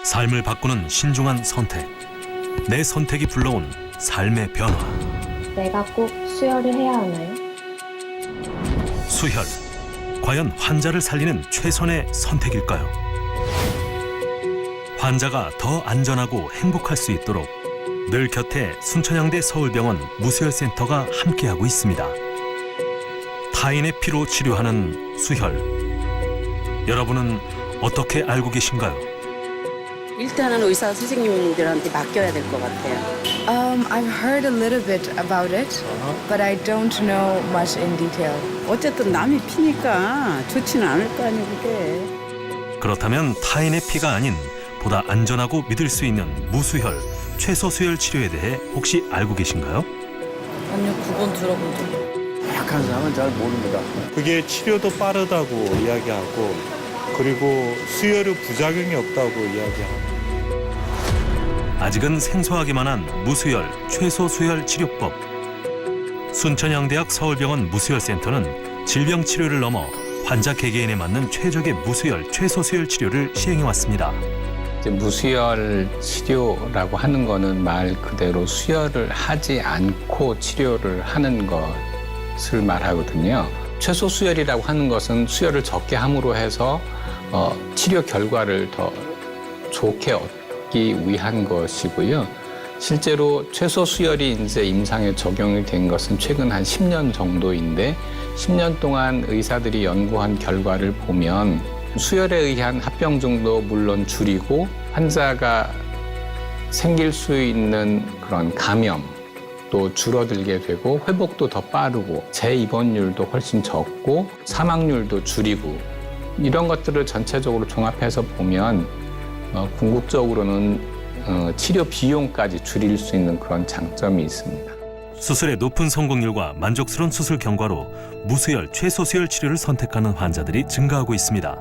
삶을 바꾸는 신중한 선택. 내 선택이 불러온 삶의 변화. 내가 꼭 수혈을 해야 하나요? 수혈. 과연 환자를 살리는 최선의 선택일까요? 환자가 더 안전하고 행복할 수 있도록 늘 곁에 순천향대 서울병원 무수혈센터가 함께하고 있습니다. 타인의 피로 치료하는 수혈. 여러분은 어떻게 알고 계신가요? 일단은 의사 선생님들한테 맡겨야 될 것 같아요. I've heard a little bit about it, but I don't know much in detail. 어쨌든 남이 피니까 좋지는 않을 거 아니에요, 그게. 그렇다면 타인의 피가 아닌 보다 안전하고 믿을 수 있는 무수혈, 최소수혈 치료에 대해 혹시 알고 계신가요? 아니요, 그건 들어본 적 없어요. 약한 사람은 잘 모릅니다. 그게 치료도 빠르다고 이야기하고 그리고 수혈의 부작용이 없다고 이야기하고 아직은 생소하기만 한 무수혈, 최소수혈 치료법. 순천향대학 서울병원 무수혈센터는 질병 치료를 넘어 환자 개개인에 맞는 최적의 무수혈, 최소수혈 치료를 시행해왔습니다. 무수혈 치료라고 하는 거는 말 그대로 수혈을 하지 않고 치료를 하는 것을 말하거든요. 최소수혈이라고 하는 것은 수혈을 적게 함으로 해서 치료 결과를 더 좋게 얻기 위한 것이고요. 실제로 최소수혈이 이제 임상에 적용이 된 것은 최근 한 10년 정도인데 10년 동안 의사들이 연구한 결과를 보면 수혈에 의한 합병증도 물론 줄이고 환자가 생길 수 있는 그런 감염도 줄어들게 되고 회복도 더 빠르고 재입원율도 훨씬 적고 사망률도 줄이고 이런 것들을 전체적으로 종합해서 보면 궁극적으로는 치료 비용까지 줄일 수 있는 그런 장점이 있습니다. 수술의 높은 성공률과 만족스러운 수술 경과로 무수혈, 최소수혈 치료를 선택하는 환자들이 증가하고 있습니다.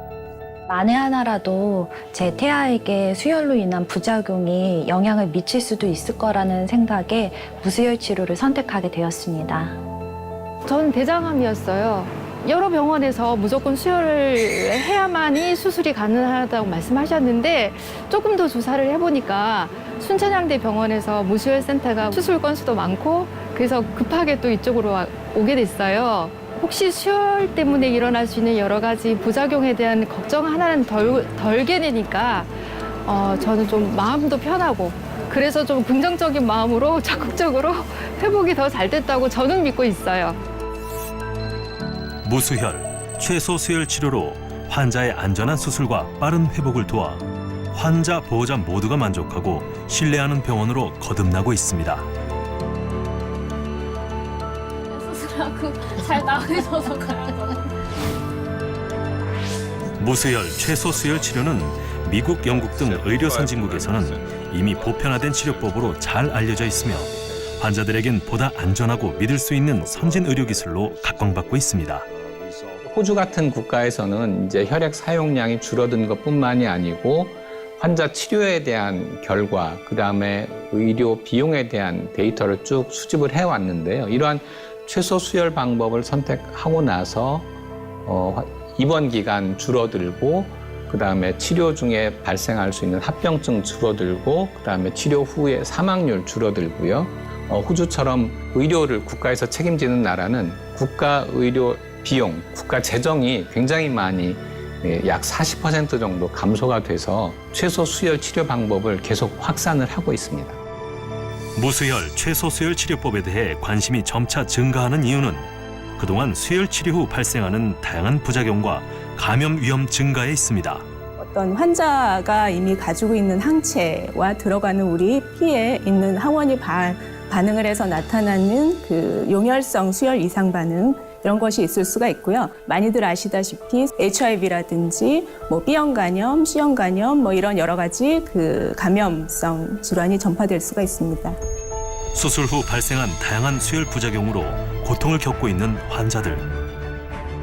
만에 하나라도 제 태아에게 수혈로 인한 부작용이 영향을 미칠 수도 있을 거라는 생각에 무수혈 치료를 선택하게 되었습니다. 저는 대장암이었어요. 여러 병원에서 무조건 수혈을 해야만이 수술이 가능하다고 말씀하셨는데 조금 더 조사를 해보니까 순천향대 병원에서 무수혈센터가 수술 건수도 많고 그래서 급하게 또 이쪽으로 오게 됐어요. 혹시 수혈 때문에 일어날 수 있는 여러 가지 부작용에 대한 걱정 하나는 덜게 되니까 저는 좀 마음도 편하고 그래서 좀 긍정적인 마음으로 적극적으로 회복이 더 잘 됐다고 저는 믿고 있어요. 무수혈, 최소수혈 치료로 환자의 안전한 수술과 빠른 회복을 도와 환자, 보호자 모두가 만족하고 신뢰하는 병원으로 거듭나고 있습니다. 수술하고 잘 나으셔서 가요. 무수혈, 최소수혈 치료는 미국, 영국 등 의료 선진국에서는 이미 보편화된 치료법으로 잘 알려져 있으며 환자들에겐 보다 안전하고 믿을 수 있는 선진 의료 기술로 각광받고 있습니다. 호주 같은 국가에서는 이제 혈액 사용량이 줄어든 것뿐만이 아니고 환자 치료에 대한 결과, 그다음에 의료 비용에 대한 데이터를 쭉 수집을 해왔는데요. 이러한 최소수혈 방법을 선택하고 나서 입원 기간 줄어들고 그다음에 치료 중에 발생할 수 있는 합병증 줄어들고 그다음에 치료 후에 사망률 줄어들고요. 호주처럼 의료를 국가에서 책임지는 나라는 국가 의료 비용, 국가 재정이 굉장히 많이 약 40% 정도 감소가 돼서 최소수혈 치료 방법을 계속 확산을 하고 있습니다. 무수혈, 최소수혈 치료법에 대해 관심이 점차 증가하는 이유는 그동안 수혈 치료 후 발생하는 다양한 부작용과 감염 위험 증가에 있습니다. 어떤 환자가 이미 가지고 있는 항체와 들어가는 우리 피에 있는 항원이 반응을 해서 나타나는 그 용혈성 수혈 이상 반응 이런 것이 있을 수가 있고요. 많이들 아시다시피 HIV라든지 B형 감염, C형 감염 이런 여러 가지 그 감염성 질환이 전파될 수가 있습니다. 수술 후 발생한 다양한 수혈 부작용으로 고통을 겪고 있는 환자들.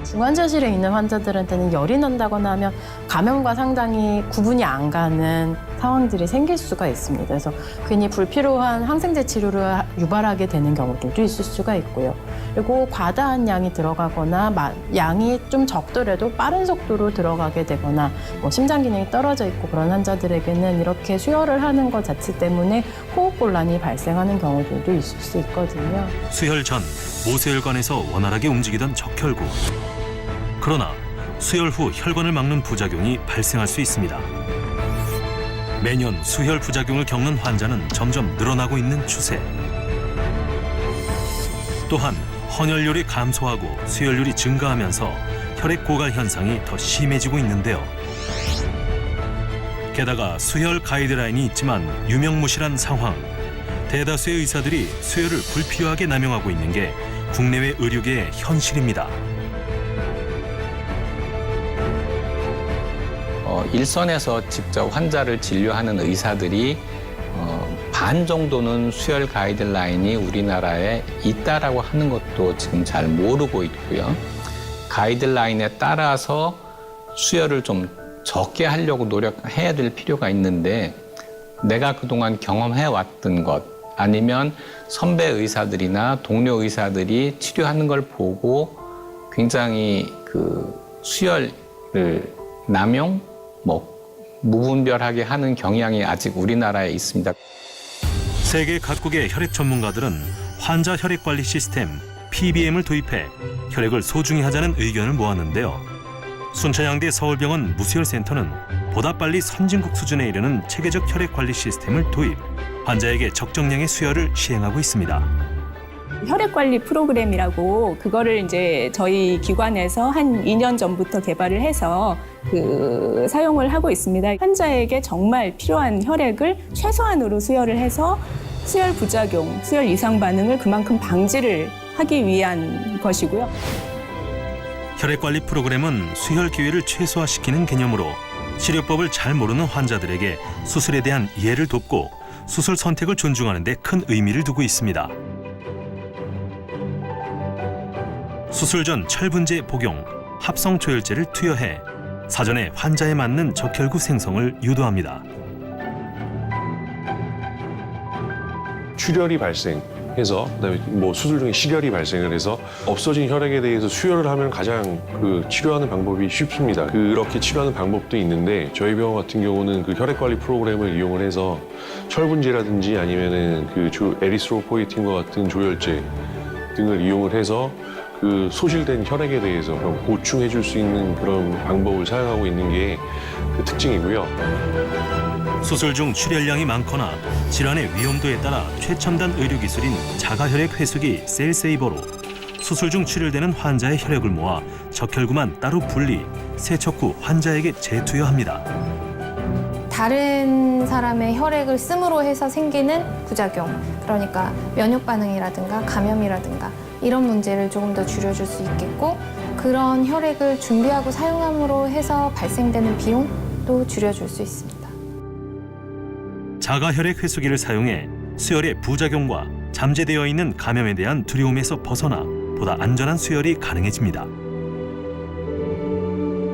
중환자실에 있는 환자들한테는 열이 난다거나 하면 감염과 상당히 구분이 안 가는 상황들이 생길 수가 있습니다. 그래서 괜히 불필요한 항생제 치료를 유발하게 되는 경우들도 있을 수가 있고요. 그리고 과다한 양이 들어가거나 양이 좀 적더라도 빠른 속도로 들어가게 되거나 뭐 심장 기능이 떨어져 있고 그런 환자들에게는 이렇게 수혈을 하는 것 자체 때문에 호흡 곤란이 발생하는 경우들도 있을 수 있거든요. 수혈 전 모세혈관에서 원활하게 움직이던 적혈구. 그러나 수혈 후 혈관을 막는 부작용이 발생할 수 있습니다. 매년 수혈 부작용을 겪는 환자는 점점 늘어나고 있는 추세. 또한 헌혈율이 감소하고 수혈률이 증가하면서 혈액 고갈 현상이 더 심해지고 있는데요. 게다가 수혈 가이드라인이 있지만 유명무실한 상황. 대다수의 의사들이 수혈을 불필요하게 남용하고 있는 게 국내외 의료계의 현실입니다. 일선에서 직접 환자를 진료하는 의사들이 반 정도는 수혈 가이드라인이 우리나라에 있다라고 하는 것도 지금 잘 모르고 있고요. 가이드라인에 따라서 수혈을 좀 적게 하려고 노력해야 될 필요가 있는데 내가 그동안 경험해왔던 것 아니면 선배 의사들이나 동료 의사들이 치료하는 걸 보고 굉장히 수혈을 남용, 무분별하게 하는 경향이 아직 우리나라에 있습니다. 세계 각국의 혈액 전문가들은 환자 혈액 관리 시스템 PBM을 도입해 혈액을 소중히 하자는 의견을 모았는데요. 순천향대 서울병원 무수혈센터는 보다 빨리 선진국 수준에 이르는 체계적 혈액 관리 시스템을 도입, 환자에게 적정량의 수혈을 시행하고 있습니다. 혈액 관리 프로그램이라고 그거를 이제 저희 기관에서 한 2년 전부터 개발을 해서 사용을 하고 있습니다. 환자에게 정말 필요한 혈액을 최소한으로 수혈을 해서 수혈 부작용, 수혈 이상 반응을 그만큼 방지를 하기 위한 것이고요. 혈액 관리 프로그램은 수혈 기회를 최소화시키는 개념으로 치료법을 잘 모르는 환자들에게 수술에 대한 이해를 돕고 수술 선택을 존중하는 데 큰 의미를 두고 있습니다. 수술 전 철분제 복용, 합성 조혈제를 투여해 사전에 환자에 맞는 적혈구 생성을 유도합니다. 출혈이 발생해서 그다음에 수술 중에 실혈이 발생을 해서 없어진 혈액에 대해서 수혈을 하면 가장 치료하는 방법이 쉽습니다. 그렇게 치료하는 방법도 있는데 저희 병원 같은 경우는 혈액 관리 프로그램을 이용을 해서 철분제라든지 아니면은 에리스로포이틴과 같은 조혈제 등을 이용을 해서 소실된 혈액에 대해서 보충해 줄 수 있는 그런 방법을 사용하고 있는 게 특징이고요. 수술 중 출혈량이 많거나 질환의 위험도에 따라 최첨단 의료기술인 자가혈액 회수기 셀세이버로 수술 중 출혈되는 환자의 혈액을 모아 적혈구만 따로 분리, 세척 후 환자에게 재투여합니다. 다른 사람의 혈액을 씀으로 해서 생기는 부작용, 그러니까 면역 반응이라든가 감염이라든가 이런 문제를 조금 더 줄여줄 수 있겠고, 그런 혈액을 준비하고 사용함으로 해서 발생되는 비용도 줄여줄 수 있습니다. 자가혈액 회수기를 사용해 수혈의 부작용과 잠재되어 있는 감염에 대한 두려움에서 벗어나 보다 안전한 수혈이 가능해집니다.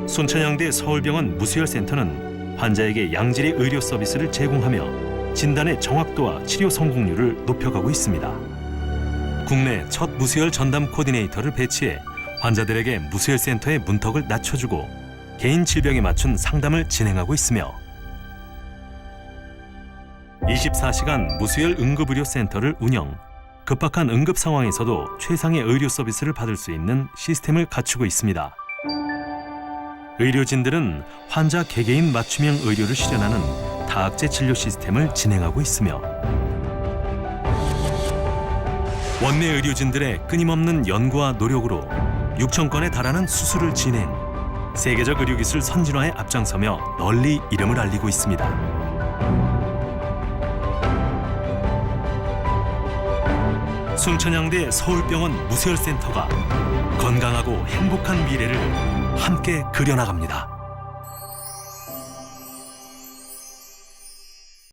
순천향대 서울병원 무수혈센터는 환자에게 양질의 의료 서비스를 제공하며 진단의 정확도와 치료 성공률을 높여가고 있습니다. 국내 첫 무수혈 전담 코디네이터를 배치해 환자들에게 무수혈센터의 문턱을 낮춰주고 개인 질병에 맞춘 상담을 진행하고 있으며 24시간 무수혈 응급의료센터를 운영, 급박한 응급 상황에서도 최상의 의료 서비스를 받을 수 있는 시스템을 갖추고 있습니다. 의료진들은 환자 개개인 맞춤형 의료를 실현하는 다학제 진료 시스템을 진행하고 있으며 원내 의료진들의 끊임없는 연구와 노력으로 6,000건에 달하는 수술을 진행, 세계적 의료기술 선진화에 앞장서며 널리 이름을 알리고 있습니다. 순천향대 서울병원 무수혈센터가 건강하고 행복한 미래를 함께 그려나갑니다.